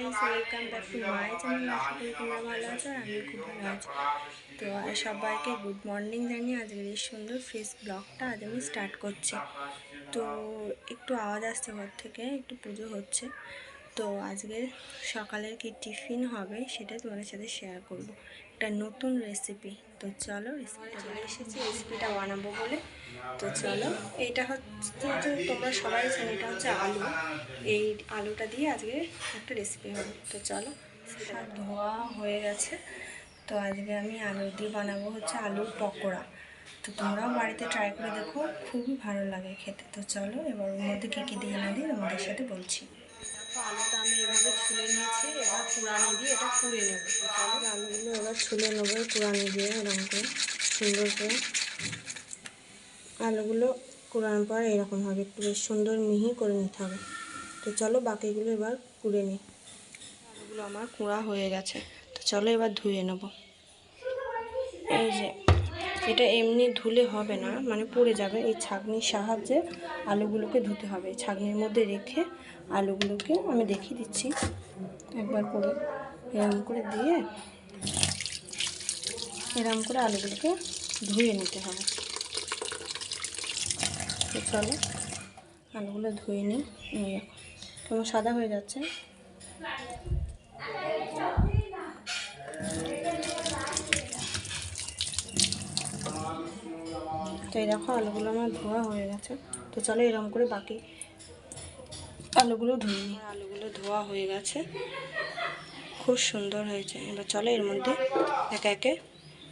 Guys, welcome back to my channel. আশা করি তোমরা ভালো আছো আর আমি খুব ভালো আছি। তো সবাইকে গুড মর্নিং জানিয়ে আজকের এই সুন্দর ফ্রেশ ব্লগটা আজ আমি স্টার্ট করছি। তো একটু আওয়াজ আসছে ঘর থেকে, একটু পুজো হচ্ছে। তো আজকে সকালের কি টিফিন হবে সেটা তোমাদের সাথে শেয়ার করব, একটা নতুন রেসিপি। তো চলো রেসিপিটা চলে এসেছি, রেসিপিটা বানাবো বলে। তো চলো, এইটা হচ্ছে যে তোমরা সবাই জানো এটা হচ্ছে আলু। এই আলুটা দিয়ে আজকে একটা রেসিপি হবে। তো চলো, সেটা ধোয়া হয়ে গেছে। তো আজকে আমি আলু দিয়ে বানাবো হচ্ছে আলুর পকোড়া। তো তোমরাও বাড়িতে ট্রাই করে দেখো, খুবই ভালো লাগে খেতে। তো চলো এবার ওর মধ্যে কী কী দিয়ে না দিই তোমাদের সাথে বলছি। দেখো, আলুটা আমি এভাবে ছুলে নিয়েছি, এবার কুড়ানি দিয়ে এটা পুড়ে নেবো। তো চলো আলুগুলো এবার ছুলে নেবো কুড়ানি দিয়ে, এরকম করে সুন্দর করে আলুগুলো কুড়ানোর পর এরকম হবে, একটু বেশ সুন্দর মিহি করে নিতে হবে। তো চলো বাকিগুলো এবার কুড়ে নিই। আলুগুলো আমার কুড়া হয়ে গেছে। তো চলো এবার ধুয়ে নেব। এই যে এটা এমনি ধুলে হবে না, মানে পড়ে যাবে। এই ছাঁকনির সাহায্যে আলুগুলোকে ধুতে হবে। ছাঁকনির মধ্যে রেখে আলুগুলোকে আমি দেখিয়ে দিচ্ছি একবার করে, এরম করে দিয়ে এরম করে আলুগুলোকে ধুয়ে নিতে হবে। তো চলো আলুগুলো ধুয়ে নিই। তোমার সাদা হয়ে যাচ্ছে। তো এই দেখো আলুগুলো আমার ধোয়া হয়ে গেছে। তো চলো এরকম করে বাকি আলুগুলো ধুয়ে নিই। আলুগুলো ধোয়া হয়ে গেছে, খুব সুন্দর হয়েছে। এবার চলো এর মধ্যে একে একে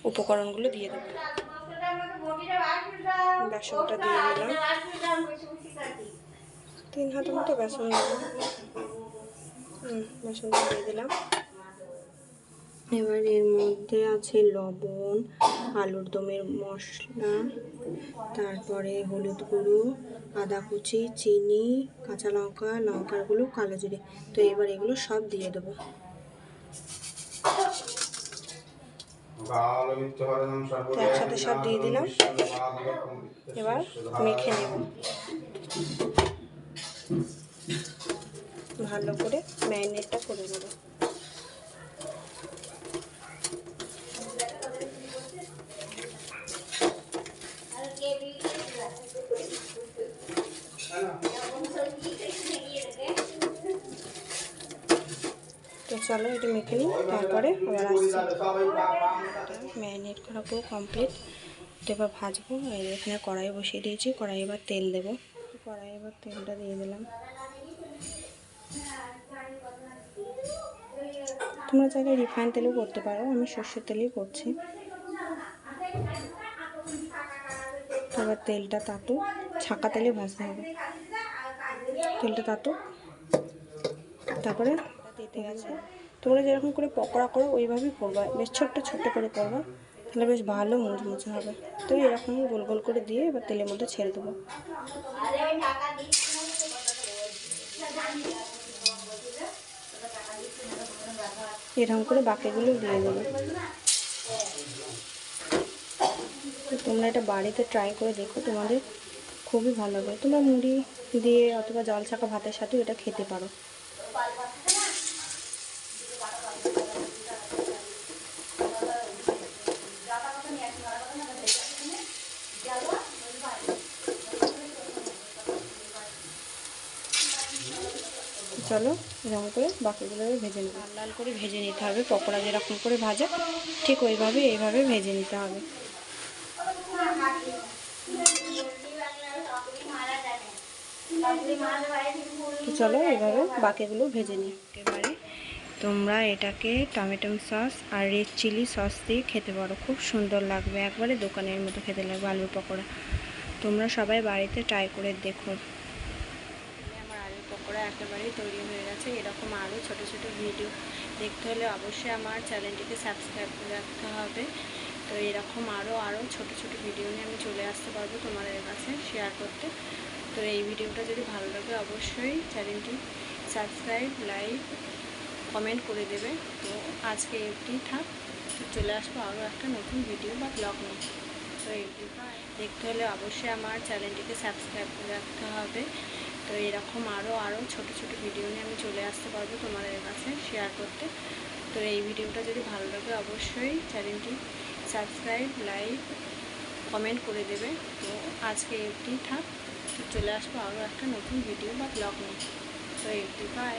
উপকরণগুলো দিয়ে দেবো। বেসনটা দিয়ে দিলাম, 3 হাতের মতো বেসন দেবো। বেসনটা দিয়ে দিলাম। এবার এর মধ্যে আছে লবণ, আলুর দমের মশলা, তারপরে হলুদ গুঁড়ো, আদা কুচি, চিনি, কাঁচা লঙ্কা, লঙ্কার গুঁড়ো, কালো জিরে। তো এবার এগুলো সব দিয়ে দেবো। একসাথে সব দিয়ে দিলাম। এবার মেখে নেব ভালো করে, ম্যারিনেটটা করে নেব। তো চলো এটা মেখে নিই, তারপরে আবার আসছি। ম্যারিনেট করা পুরো কমপ্লিট। তো এবার ভাজবো। এখানে কড়াই বসিয়ে দিয়েছি, কড়াই এবার তেল দেবো। কড়াই এবার তেলটা দিয়ে দিলাম। তোমরা চাইলে রিফাইন তেলেও করতে পারো, আমি সর্ষের তেলেই করছি। এবার তেলটা তাতুক, ছাঁকা তেলে ভাজতে হবে। তেলটা তাতুক, তারপরে দিতে গেছে। তোমরা যেরকম করে পকোড়া করো ওইভাবেই করবা, বেশ ছোট্ট ছোট্ট করে করবা, তাহলে বেশ ভালো মুচমুচে হবে। তো এরকম গোল গোল করে দিয়ে এবার তেলের মধ্যে ছেড়ে দেবো। এরকম করে বাকিগুলো দিয়ে দেবো। তো তোমরা এটা বাড়িতে ট্রাই করে দেখো, তোমাদের খুবই ভালো হবে। তোমরা মুড়ি দিয়ে অথবা জল ছাকা ভাতের সাথেও এটা খেতে পারো। চলো এরকম করে বাকিগুলো ভেজে নিতে, লাল লাল করে ভেজে নিতে হবে। পকোড়া যেরকম করে ভাজে ঠিক ওইভাবে এইভাবে ভেজে নিতে হবে। তো চলো এইভাবে বাকিগুলো ভেজে নিই। এবারে তোমরা এটাকে টমেটো সস আর রেড চিলি সস দিয়ে খেতে পারো, খুব সুন্দর লাগবে, একবারে দোকানের মতো খেতে লাগবে আলুর পকোড়া। তোমরা সবাই বাড়িতে ট্রাই করে দেখো। আমার আলুর পকোড়া একেবারেই তৈরি হয়ে গেছে। এরকম আরও ছোটো ছোটো ভিডিও দেখতে হলে অবশ্যই আমার চ্যানেলটিকে সাবস্ক্রাইব করে রাখতে হবে। তো এরকম আরও ছোটো ছোটো ভিডিও নিয়ে আমি চলে আসতে পারবো তোমাদের কাছে শেয়ার করতে। তো এই ভিডিওটা যদি ভালো লাগে অবশ্যই চ্যানেলটি সাবস্ক্রাইব, লাইক, কমেন্ট করে দেবে। তো আজকে এটি থাক, চলে আসবো আরও একটা নতুন ভিডিও বা ব্লগ নিয়ে। তো এই দেখতে হলে অবশ্যই আমার চ্যানেলটিকে সাবস্ক্রাইব করে রাখতে হবে। তো এরকম আরও ছোট ছোট ভিডিও নিয়ে আমি চলে আসতে পারবো তোমাদের কাছে শেয়ার করতে। তো এই ভিডিওটা যদি ভালো লাগে অবশ্যই চ্যানেলটি সাবস্ক্রাইব, লাইক, কমেন্ট করে দেবে। তো আজকে এটি থাক, চলে আসবো আরও একটা নতুন ভিডিও বা ব্লগ নিয়ে। তো এটি বাই।